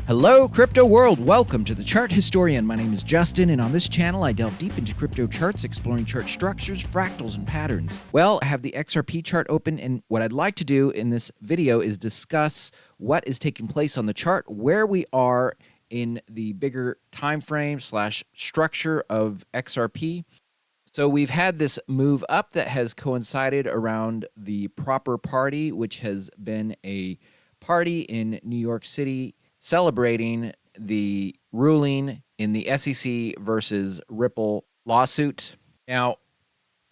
Hello, crypto world. Welcome to the Chart Historian. My name is Justin, and on this channel, I delve deep into crypto charts, exploring chart structures, fractals, and patterns. Well, I have the XRP chart open, and what I'd like to do in this video is discuss what is taking place on the chart, where we are in the bigger time frame slash structure of XRP. So we've had this move up that has coincided around the proper party, which has been a party in New York City celebrating the ruling in the SEC versus Ripple lawsuit. Now,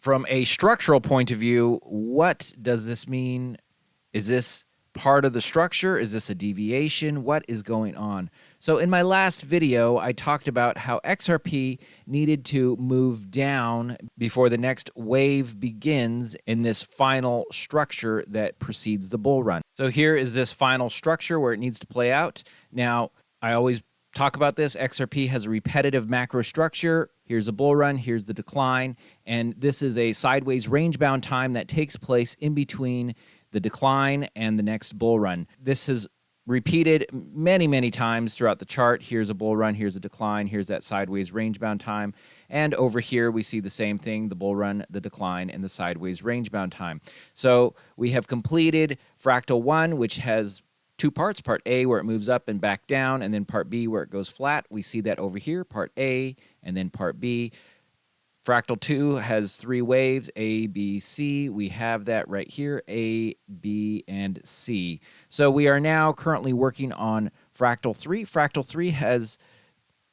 from a structural point of view, what does this mean? Is this part of the structure? Is this a deviation? What is going on? So in my last video, I talked about how XRP needed to move down before the next wave begins in this final structure that precedes the bull run. So here is this final structure where it needs to play out. Now, I always talk about this. XRP has a repetitive macro structure. Here's a bull run, here's the decline, and this is a sideways range-bound time that takes place in between the decline and the next bull run. This is repeated many times throughout the chart. Here's a bull run, here's a decline, here's that sideways range-bound time, and over here we see the same thing, the bull run, the decline, and the sideways range-bound time. So we have completed Fractal 1, which has two parts, part A where it moves up and back down, and then part B where it goes flat. We see that over here, part A and then part B. Fractal 2 has three waves, A, B, C. We have that right here, A, B, and C. So we are now currently working on Fractal 3. Fractal 3 has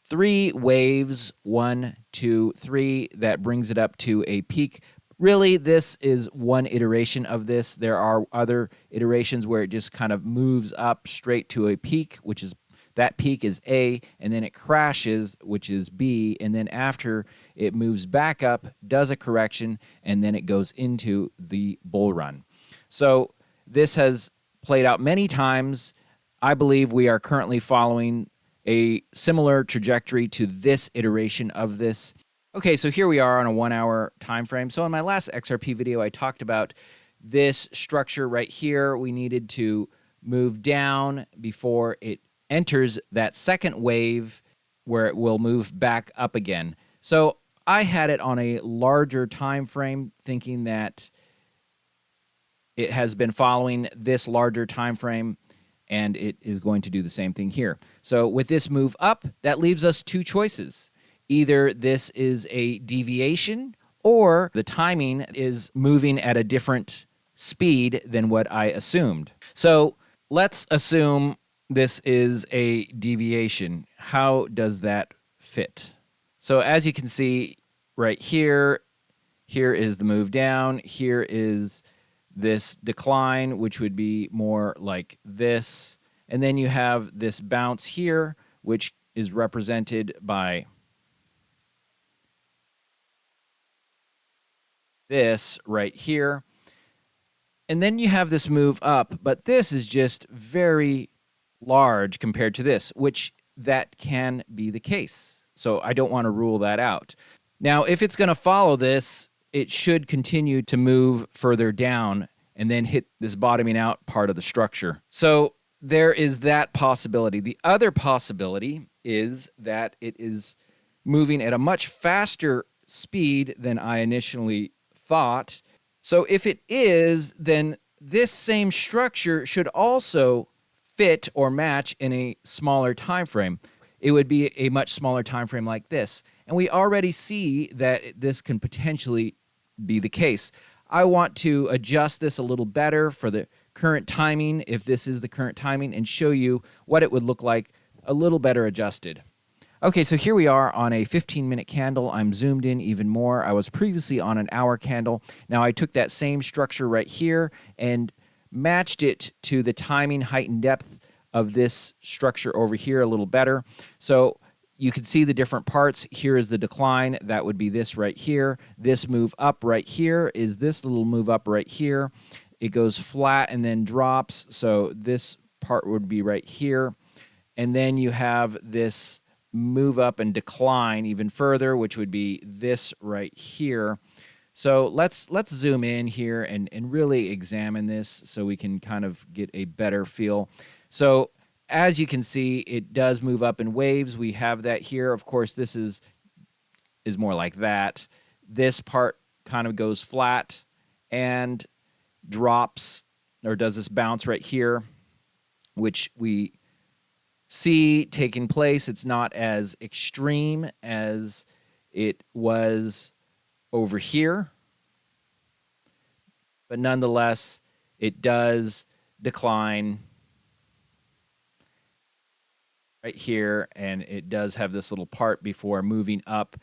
three waves, 1, 2, 3, that brings it up to a peak. Really, this is one iteration of this. There are other iterations where it just kind of moves up straight to a peak, which is that peak is A, and then it crashes, which is B, and then after it moves back up, does a correction, and then it goes into the bull run. So this has played out many times. I believe we are currently following a similar trajectory to this iteration of this. Okay, so here we are on a 1 hour time frame. So in my last XRP video, I talked about this structure right here. We needed to move down before it enters that second wave where it will move back up again. So I had it on a larger time frame, thinking that it has been following this larger time frame and it is going to do the same thing here. So with this move up, that leaves us two choices. Either this is a deviation or the timing is moving at a different speed than what I assumed. So let's assume this is a deviation. How does that fit? So as you can see right here, here is the move down. Here is this decline, which would be more like this. And then you have this bounce here, which is represented by this right here. And then you have this move up, but this is just very large compared to this, which that can be the case. So I don't want to rule that out. Now, if it's going to follow this, it should continue to move further down and then hit this bottoming out part of the structure. So there is that possibility. The other possibility is that it is moving at a much faster speed than I initially thought. So if it is, then this same structure should also fit or match in a smaller time frame. It would be a much smaller time frame like this. And we already see that this can potentially be the case. I want to adjust this a little better for the current timing, if this is the current timing, and show you what it would look like a little better adjusted. Okay, so here we are on a 15-minute candle. I'm zoomed in even more. I was previously on an hour candle. Now I took that same structure right here and matched it to the timing, height, and depth of this structure over here a little better. So you can see the different parts. Here is the decline. That would be this right here. This move up right here is this little move up right here. It goes flat and then drops. So this part would be right here. And then you have this move up and decline even further, which would be this right here. So let's zoom in here and really examine this so we can kind of get a better feel. So as you can see, it does move up in waves. We have that here. Of course, this is more like that. This part kind of goes flat and drops, or does this bounce right here, which we see taking place. It's not as extreme as it was over here, but nonetheless, it does decline right here, and it does have this little part before moving up,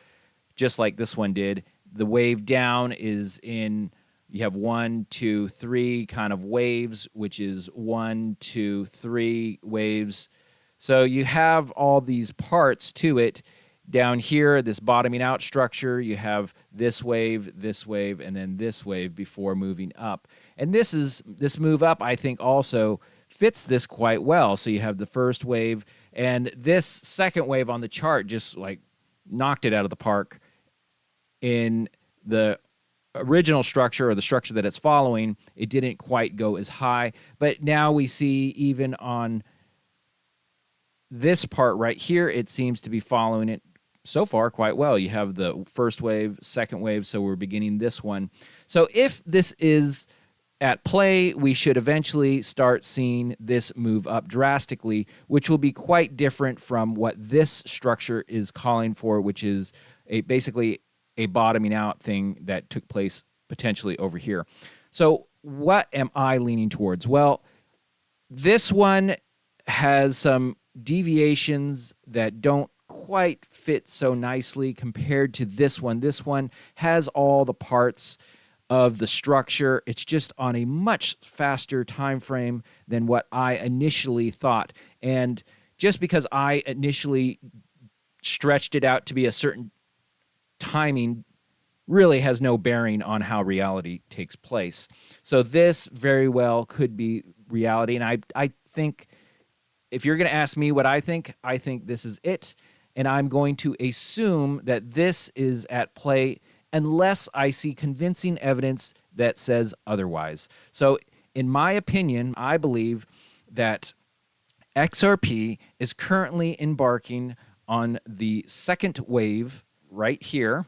just like this one did. The wave down is in, you have 1, 2, 3 kind of waves, which is 1, 2, 3 waves. So you have all these parts to it. Down here, this bottoming out structure, you have this wave, and then this wave before moving up. And this move up, I think, also fits this quite well. So you have the first wave, and this second wave on the chart just like knocked it out of the park. In the original structure, or the structure that it's following, it didn't quite go as high. But now we see even on this part right here, it seems to be following it so far quite well. You have the first wave, second wave, so we're beginning this one. So if this is at play, we should eventually start seeing this move up drastically, which will be quite different from what this structure is calling for, which is basically a bottoming out thing that took place potentially over here. So what am I leaning towards? Well, this one has some deviations that don't quite fit so nicely compared to this one. This one has all the parts of the structure. It's just on a much faster time frame than what I initially thought. And just because I initially stretched it out to be a certain timing really has no bearing on how reality takes place. So this very well could be reality. And I think, if you're going to ask me what I think this is it. And I'm going to assume that this is at play unless I see convincing evidence that says otherwise. So in my opinion, I believe that XRP is currently embarking on the second wave right here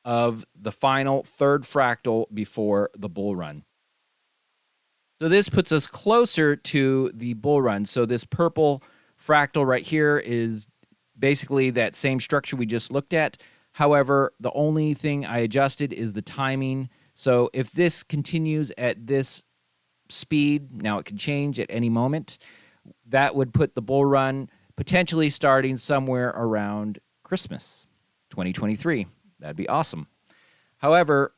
of the final third fractal before the bull run. So this puts us closer to the bull run. So this purple fractal right here is basically that same structure we just looked at. However, the only thing I adjusted is the timing. So if this continues at this speed, now it can change at any moment, that would put the bull run potentially starting somewhere around Christmas 2023. That'd be awesome. However,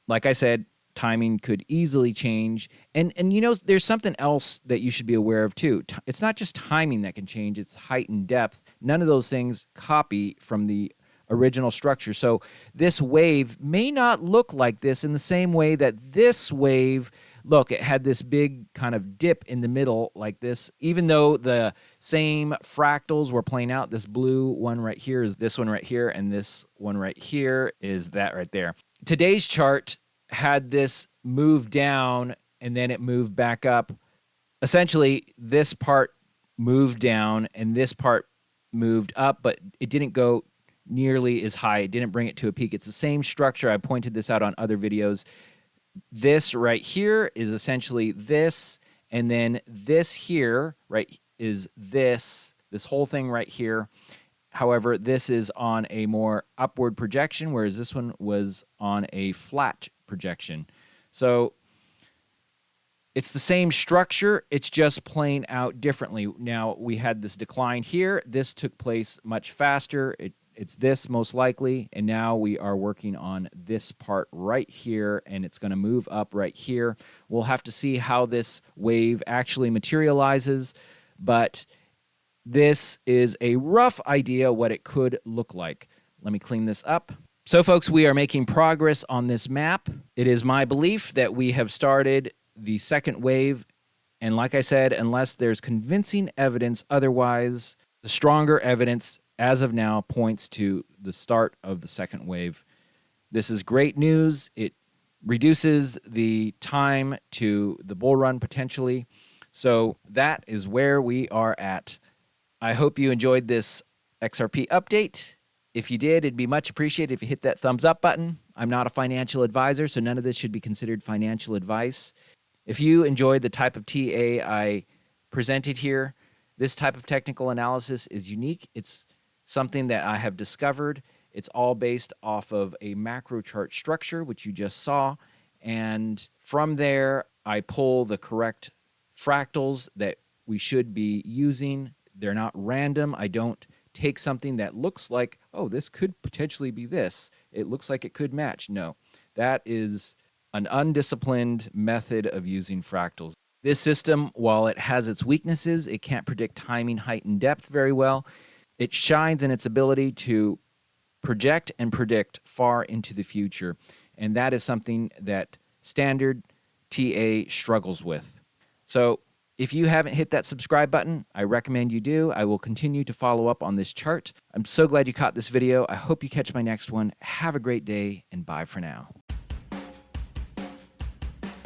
like I said, timing could easily change. And you know, there's something else that you should be aware of too. It's not just timing that can change, it's height and depth. None of those things copy from the original structure. So this wave may not look like this in the same way that this wave, look, it had this big kind of dip in the middle like this. Even though the same fractals were playing out, this blue one right here is this one right here, and this one right here is that right there. Today's chart had this move down and then it moved back up. Essentially, this part moved down and this part moved up, but it didn't go nearly as high. It didn't bring it to a peak. It's the same structure. I pointed this out on other videos. This right here is essentially this, and then this here, right, is this whole thing right here. However, this is on a more upward projection, whereas this one was on a flat projection. So it's the same structure, it's just playing out differently. Now, we had this decline here. This took place much faster. It's this most likely, and now we are working on this part right here, and it's going to move up right here. We'll have to see how this wave actually materializes, but this is a rough idea what it could look like. Let me clean this up. So, folks, we are making progress on this map. It is my belief that we have started the second wave, and like I said, unless there's convincing evidence otherwise, the stronger evidence as of now points to the start of the second wave. This is great news. It reduces the time to the bull run potentially. So that is where we are at. I hope you enjoyed this XRP update. If you did, it'd be much appreciated if you hit that thumbs up button. I'm not a financial advisor, so none of this should be considered financial advice. If you enjoyed the type of TA I presented here, this type of technical analysis is unique. It's something that I have discovered. It's all based off of a macro chart structure, which you just saw. And from there, I pull the correct fractals that we should be using. They're not random. I don't take something that looks like, oh, this could potentially be this. It looks like it could match. No, that is an undisciplined method of using fractals. This system, while it has its weaknesses, it can't predict timing, height, and depth very well. It shines in its ability to project and predict far into the future. And that is something that standard TA struggles with. So if you haven't hit that subscribe button, I recommend you do. I will continue to follow up on this chart. I'm so glad you caught this video. I hope you catch my next one. Have a great day, and bye for now.